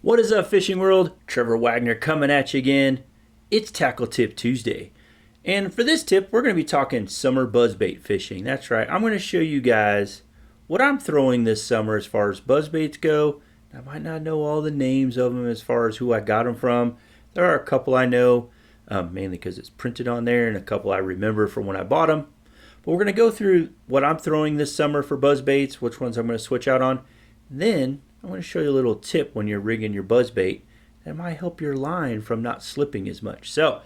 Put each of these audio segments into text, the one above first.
What is up, fishing world? Trevor Wagner coming at you again. It's Tackle Tip Tuesday. And for this tip, we're going to be talking summer buzzbait fishing. That's right. I'm going to show you guys what I'm throwing this summer as far as buzzbaits go. I might not know all the names of them as far as who I got them from. There are a couple I know, mainly because it's printed on there, and a couple I remember from when I bought them. But we're going to go through what I'm throwing this summer for buzzbaits, which ones I'm going to switch out on. Then I'm going to show you a little tip when you're rigging your buzzbait that might help your line from not slipping as much. So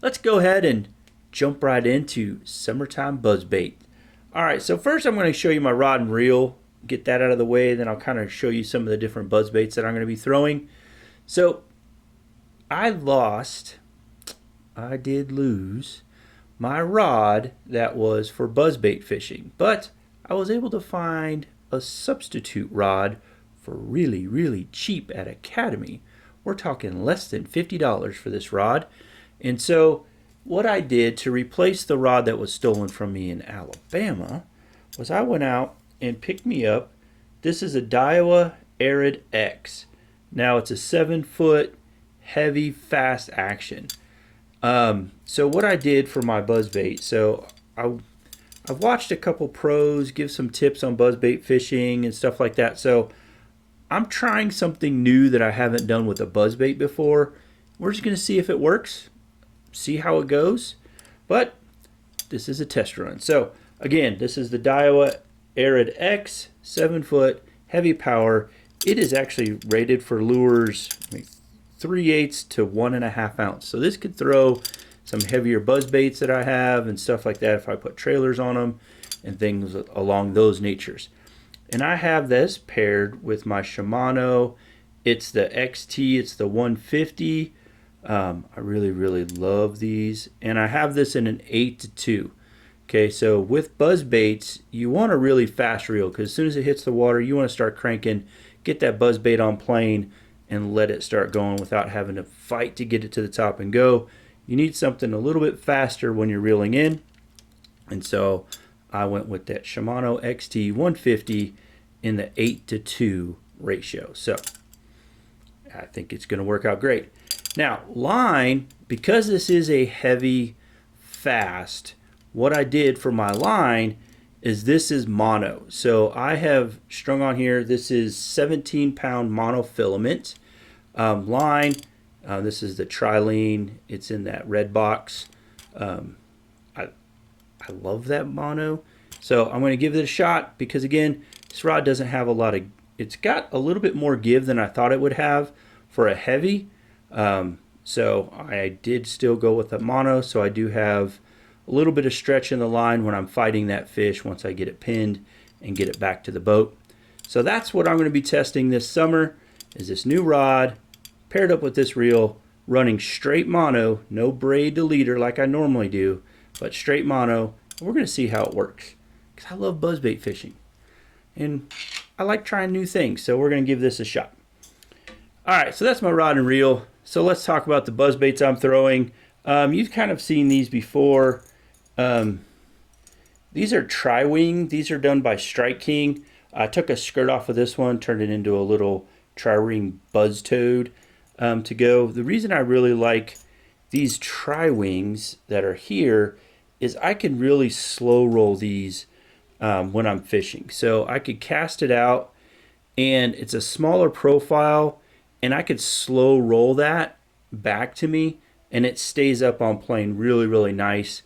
let's go ahead and jump right into summertime buzzbait. All right, so first I'm going to show you my rod and reel, get that out of the way, then I'll kind of show you some of the different buzzbaits that I'm going to be throwing. So I did lose my rod that was for buzzbait fishing, but I was able to find a substitute rod for really, really cheap at Academy. We're talking less than $50 for this rod. And so what I did to replace the rod that was stolen from me in Alabama was I went out and picked me up. This is a Daiwa Arid X. Now it's a 7-foot heavy fast action. So what I did for my buzzbait, so I've watched a couple pros give some tips on buzzbait fishing and stuff like that. So I'm trying something new that I haven't done with a buzzbait before. We're just going to see if it works, see how it goes. But this is a test run. So again, this is the Daiwa Arid X, 7-foot, heavy power. It is actually rated for lures 3/8 to 1.5 ounce. So this could throw some heavier buzzbaits that I have and stuff like that if I put trailers on them and things along those natures. And I have this paired with my Shimano. It's the XT, it's the 150. I really, really love these. And I have this in an 8-2. Okay, so with buzzbaits, you want a really fast reel because as soon as it hits the water, you want to start cranking, get that buzzbait on plane, and let it start going without having to fight to get it to the top and go. You need something a little bit faster when you're reeling in. And so I went with that Shimano XT 150 in the 8-2 ratio. So I think it's going to work out great. Now, line, because this is a heavy, fast, what I did for my line is this is mono. So I have strung on here, this is 17-pound monofilament line. This is the Trilene. It's in that red box. I love that mono. So I'm going to give it a shot because, again, this rod doesn't have a lot of, it's got a little bit more give than I thought it would have for a heavy. So I did still go with the mono. So I do have a little bit of stretch in the line when I'm fighting that fish once I get it pinned and get it back to the boat. So that's what I'm going to be testing this summer is this new rod paired up with this reel, running straight mono, no braid to leader like I normally do, but straight mono. And we're going to see how it works because I love buzzbait fishing and I like trying new things. So we're going to give this a shot. All right, so that's my rod and reel. So let's talk about the buzzbaits I'm throwing. You've kind of seen these before. These are tri-wing. These are done by Strike King. I took a skirt off of this one, turned it into a little tri-wing buzz toad to go. The reason I really like these tri-wings that are here is I can really slow roll these when I'm fishing. So I could cast it out and it's a smaller profile and I could slow roll that back to me and it stays up on plane really, really nice.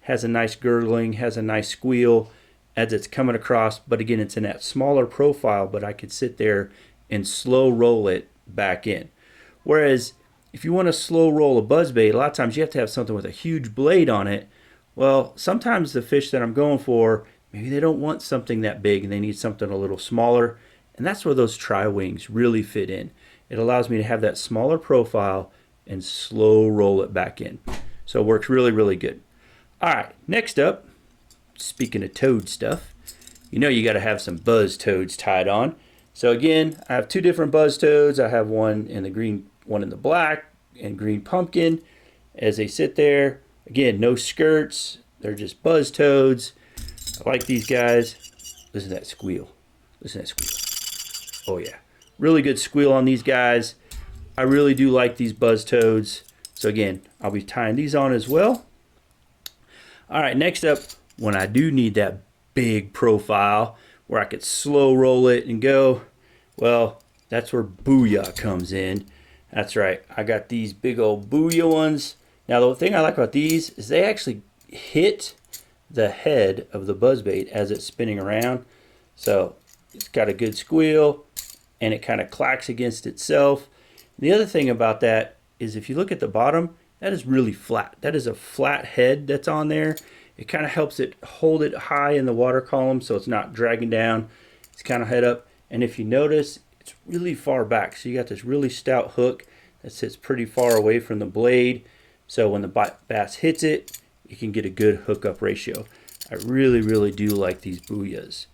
Has a nice gurgling, has a nice squeal as it's coming across. But again, it's in that smaller profile, but I could sit there and slow roll it back in. Whereas if you want to slow roll a buzzbait, a lot of times you have to have something with a huge blade on it. Well, sometimes the fish that I'm going for, maybe they don't want something that big and they need something a little smaller. And that's where those tri-wings really fit in. It allows me to have that smaller profile and slow roll it back in. So it works really, really good. All right, next up, speaking of toad stuff, you know you got to have some buzz toads tied on. So again, I have two different buzz toads. I have one in the green, one in the black and green pumpkin. As they sit there, again, no skirts. They're just buzz toads. I like these guys. Listen to that squeal. Listen to that squeal. Oh yeah, really good squeal on these guys. I really do like these buzz toads. So again, I'll be tying these on as well. All right, next up, when I do need that big profile where I could slow roll it and go, well, that's where Booyah comes in. That's right, I got these big old Booyah ones. Now the thing I like about these is they actually hit the head of the buzzbait as it's spinning around. So it's got a good squeal and it kind of clacks against itself. The other thing about that is if you look at the bottom, that is really flat. That is a flat head that's on there. It kind of helps it hold it high in the water column so it's not dragging down. It's kind of head up. And if you notice, it's really far back. So you got this really stout hook that sits pretty far away from the blade. So when the bass hits it, you can get a good hookup ratio. I really, really do like these Booyahs.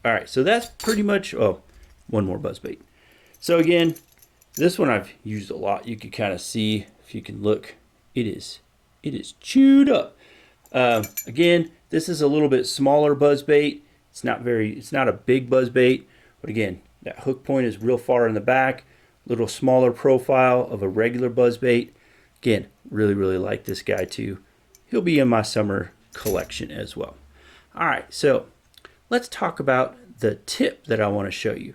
All right, so that's pretty much, oh, one more buzzbait. So again, this one I've used a lot. You can kind of see, if you can look, it is chewed up. Again, this is a little bit smaller buzzbait. It's not a big buzzbait, but again, that hook point is real far in the back, little smaller profile of a regular buzzbait. Again, really, really like this guy too. He'll be in my summer collection as well. All right, so let's talk about the tip that I want to show you.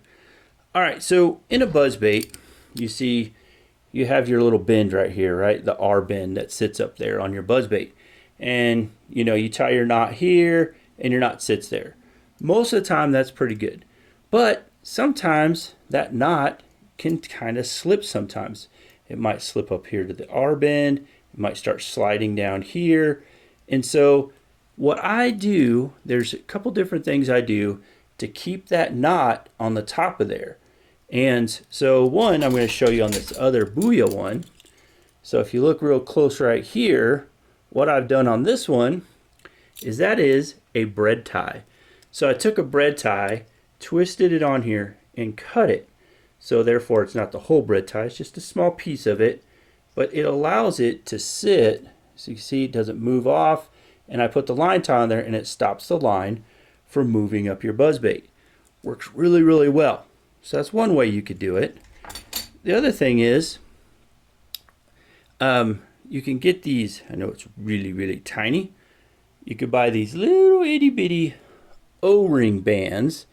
All right, so in a buzzbait, you see you have your little bend right here, right? The R bend that sits up there on your buzzbait. And you know, you tie your knot here and your knot sits there. Most of the time that's pretty good. But sometimes that knot can kind of slip sometimes. It might slip up here to the R bend. It might start sliding down here. And so what I do, there's a couple different things I do to keep that knot on the top of there. And so one, I'm going to show you on this other Booyah one. So if you look real close right here, what I've done on this one is that is a bread tie. So I took a bread tie, twisted it on here, and cut it. So therefore it's not the whole bread tie, it's just a small piece of it, but it allows it to sit, so you see it doesn't move off, and I put the line tie on there and it stops the line from moving up your buzzbait. Works really, really well. So that's one way you could do it. The other thing is, you can get these, I know it's really, really tiny, you could buy these little itty bitty O-ring bands,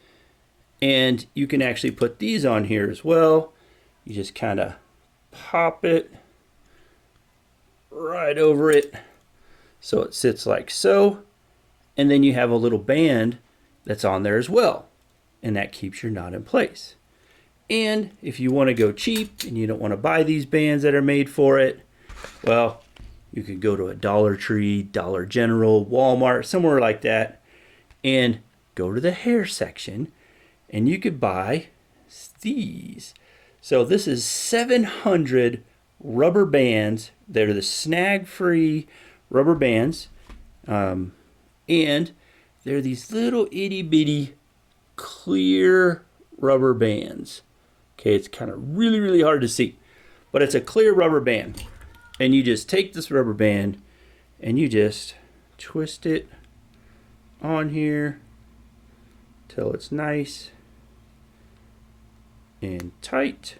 and you can actually put these on here as well. You just kind of pop it right over it so it sits like so, and then you have a little band that's on there as well, and that keeps your knot in place. And if you want to go cheap and you don't want to buy these bands that are made for it, well, you could go to a Dollar Tree, Dollar General, Walmart, somewhere like that, and go to the hair section, and you could buy these. So this is 700 rubber bands. They're the snag-free rubber bands, and they're these little itty-bitty clear rubber bands. Okay, it's kind of really, really hard to see, but it's a clear rubber band. And you just take this rubber band and you just twist it on here till it's nice and tight.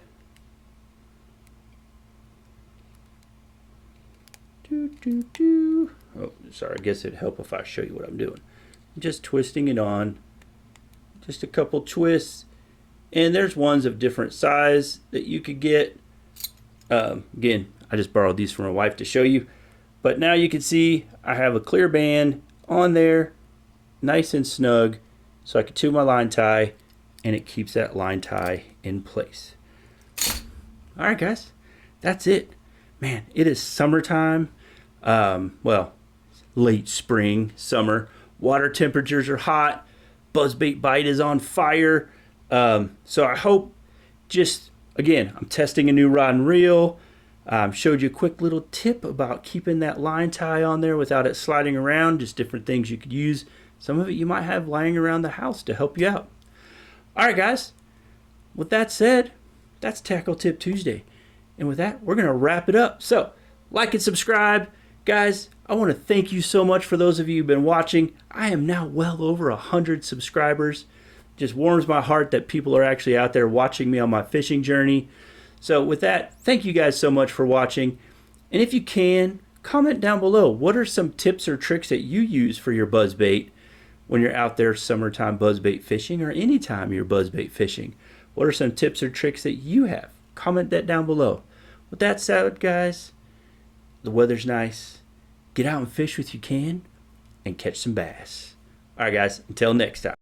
Oh, sorry, I guess it'd help if I show you what I'm doing. Just twisting it on, just a couple twists, and there's ones of different size that you could get. Again, I just borrowed these from my wife to show you, but now you can see I have a clear band on there, nice and snug, so I can tune my line tie, and it keeps that line tie in place. All right, guys, that's it. Man, it is summertime. Well, late spring, summer. Water temperatures are hot. Buzzbait bite is on fire. So I hope, just again, I'm testing a new rod and reel. Showed you a quick little tip about keeping that line tie on there without it sliding around. Just different things you could use. Some of it you might have lying around the house to help you out. All right, guys. With that said, that's Tackle Tip Tuesday. And with that, we're going to wrap it up. So, like and subscribe. Guys, I want to thank you so much for those of you who've been watching. I am now well over 100 subscribers. Just warms my heart that people are actually out there watching me on my fishing journey. So with that, thank you guys so much for watching. And if you can, comment down below. What are some tips or tricks that you use for your buzzbait when you're out there summertime buzzbait fishing, or anytime you're buzzbait fishing? What are some tips or tricks that you have? Comment that down below. With that said, guys, the weather's nice. Get out and fish if you can and catch some bass. All right, guys, until next time.